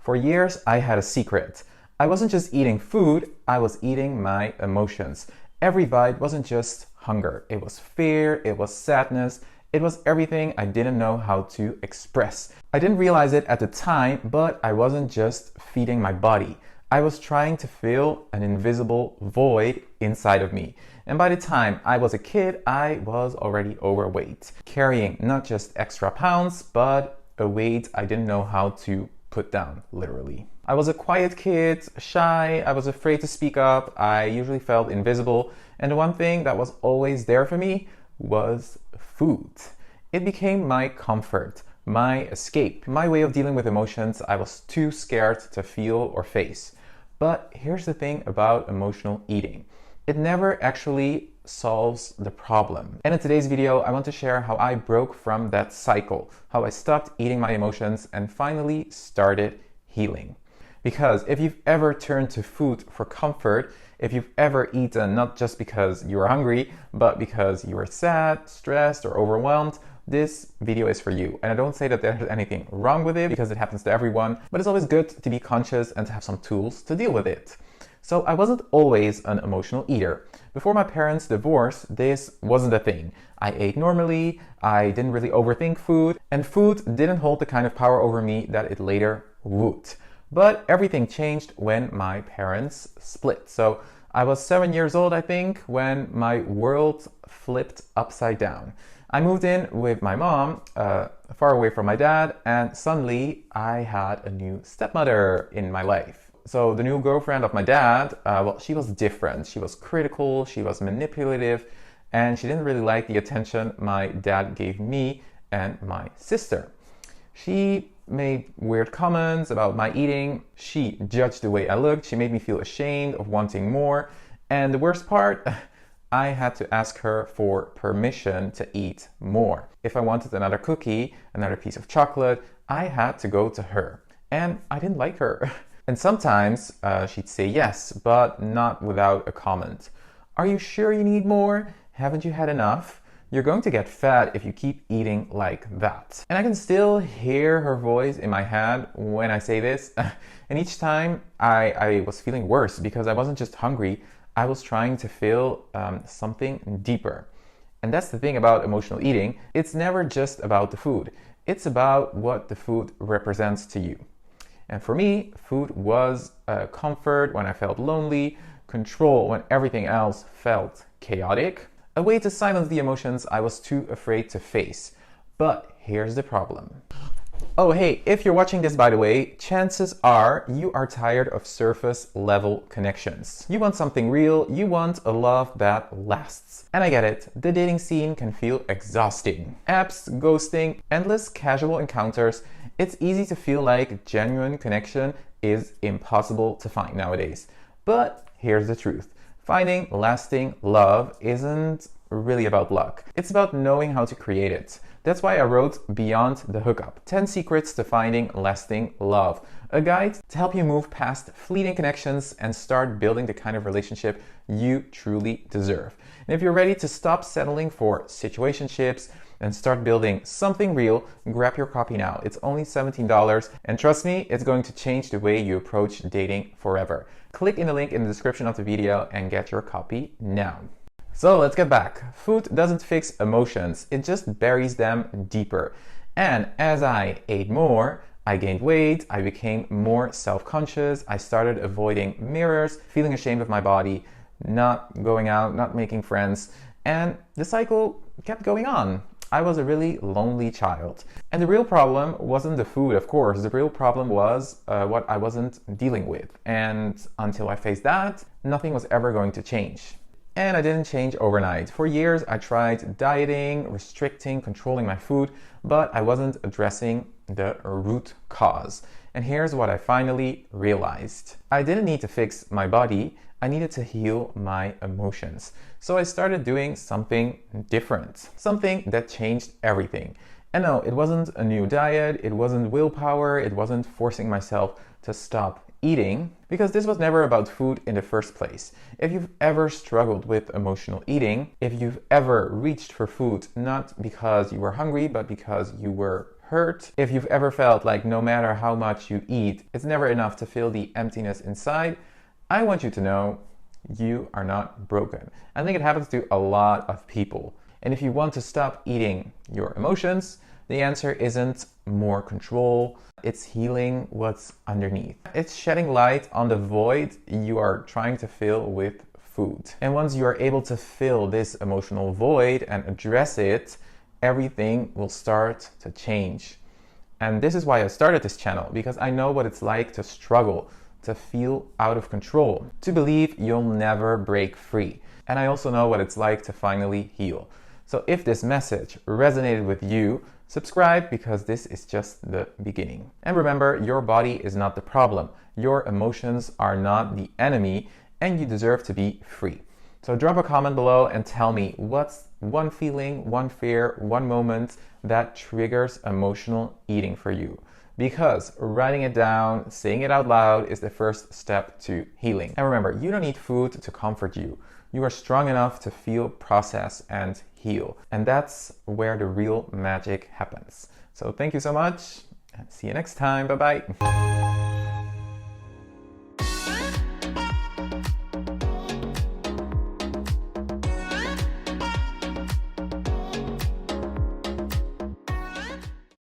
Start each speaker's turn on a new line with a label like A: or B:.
A: For years, I had a secret. I wasn't just eating food, I was eating my emotions. Every bite wasn't just hunger. It was fear, it was sadness, it was everything I didn't know how to express. I didn't realize it at the time, but I wasn't just feeding my body. I was trying to fill an invisible void inside of me. And by the time I was a kid, I was already overweight, carrying not just extra pounds, but a weight I didn't know how to put down, literally. I was a quiet kid, shy, I was afraid to speak up, I usually felt invisible, and the one thing that was always there for me was food. It became my comfort, my escape, my way of dealing with emotions I was too scared to feel or face. But here's the thing about emotional eating. It never actually solves the problem. And in today's video, I want to share how I broke from that cycle, how I stopped eating my emotions and finally started healing. Because if you've ever turned to food for comfort, if you've ever eaten not just because you were hungry, but because you were sad, stressed, or overwhelmed, this video is for you. And I don't say that there's anything wrong with it because it happens to everyone, but it's always good to be conscious and to have some tools to deal with it. So I wasn't always an emotional eater. Before my parents' divorce, this wasn't a thing. I ate normally, I didn't really overthink food, and food didn't hold the kind of power over me that it later would. But everything changed when my parents split. So I was 7 years old, I think, when my world flipped upside down. I moved in with my mom, far away from my dad, and suddenly I had a new stepmother in my life. So the new girlfriend of my dad, well, she was different. She was critical, she was manipulative, and she didn't really like the attention my dad gave me and my sister. She made weird comments about my eating. She judged the way I looked. She made me feel ashamed of wanting more. And the worst part, I had to ask her for permission to eat more. If I wanted another cookie, another piece of chocolate, I had to go to her. And I didn't like her. And sometimes she'd say yes, but not without a comment. Are you sure you need more? Haven't you had enough? You're going to get fat if you keep eating like that. And I can still hear her voice in my head when I say this. And each time I was feeling worse because I wasn't just hungry, I was trying to feel something deeper. And that's the thing about emotional eating. It's never just about the food. It's about what the food represents to you. And for me, food was comfort when I felt lonely, control when everything else felt chaotic, a way to silence the emotions I was too afraid to face. But here's the problem. Oh hey, if you're watching this by the way, chances are you are tired of surface level connections. You want something real, you want a love that lasts. And I get it, the dating scene can feel exhausting. Apps, ghosting, endless casual encounters, it's easy to feel like genuine connection is impossible to find nowadays. But here's the truth. Finding lasting love isn't really about luck. It's about knowing how to create it. That's why I wrote Beyond the Hookup, 10 Secrets to Finding Lasting Love, a guide to help you move past fleeting connections and start building the kind of relationship you truly deserve. And if you're ready to stop settling for situationships and start building something real, grab your copy now. It's only $17, and trust me, it's going to change the way you approach dating forever. Click in the link in the description of the video and get your copy now. So let's get back. Food doesn't fix emotions, it just buries them deeper. And as I ate more, I gained weight, I became more self-conscious, I started avoiding mirrors, feeling ashamed of my body, not going out, not making friends, and the cycle kept going on. I was a really lonely child. And the real problem wasn't the food, of course. The real problem was what I wasn't dealing with. And until I faced that, nothing was ever going to change. And I didn't change overnight. For years, I tried dieting, restricting, controlling my food, but I wasn't addressing the root cause. And here's what I finally realized. I didn't need to fix my body, I needed to heal my emotions. So I started doing something different, something that changed everything. And no, it wasn't a new diet, it wasn't willpower, it wasn't forcing myself to stop eating, because this was never about food in the first place. If you've ever struggled with emotional eating, if you've ever reached for food not because you were hungry, but because you were hurt. If you've ever felt like no matter how much you eat, it's never enough to fill the emptiness inside, I want you to know you are not broken. I think it happens to a lot of people. And if you want to stop eating your emotions, the answer isn't more control, it's healing what's underneath. It's shedding light on the void you are trying to fill with food. And once you are able to fill this emotional void and address it, everything will start to change. And this is why I started this channel, because I know what it's like to struggle, to feel out of control, to believe you'll never break free. And I also know what it's like to finally heal. So if this message resonated with you, subscribe, because this is just the beginning. And remember, your body is not the problem. Your emotions are not the enemy, and you deserve to be free. So drop a comment below and tell me what's one feeling, one fear, one moment that triggers emotional eating for you. Because writing it down, saying it out loud is the first step to healing. And remember, you don't need food to comfort you. You are strong enough to feel, process, and heal. And that's where the real magic happens. So thank you so much, and see you next time. Bye-bye.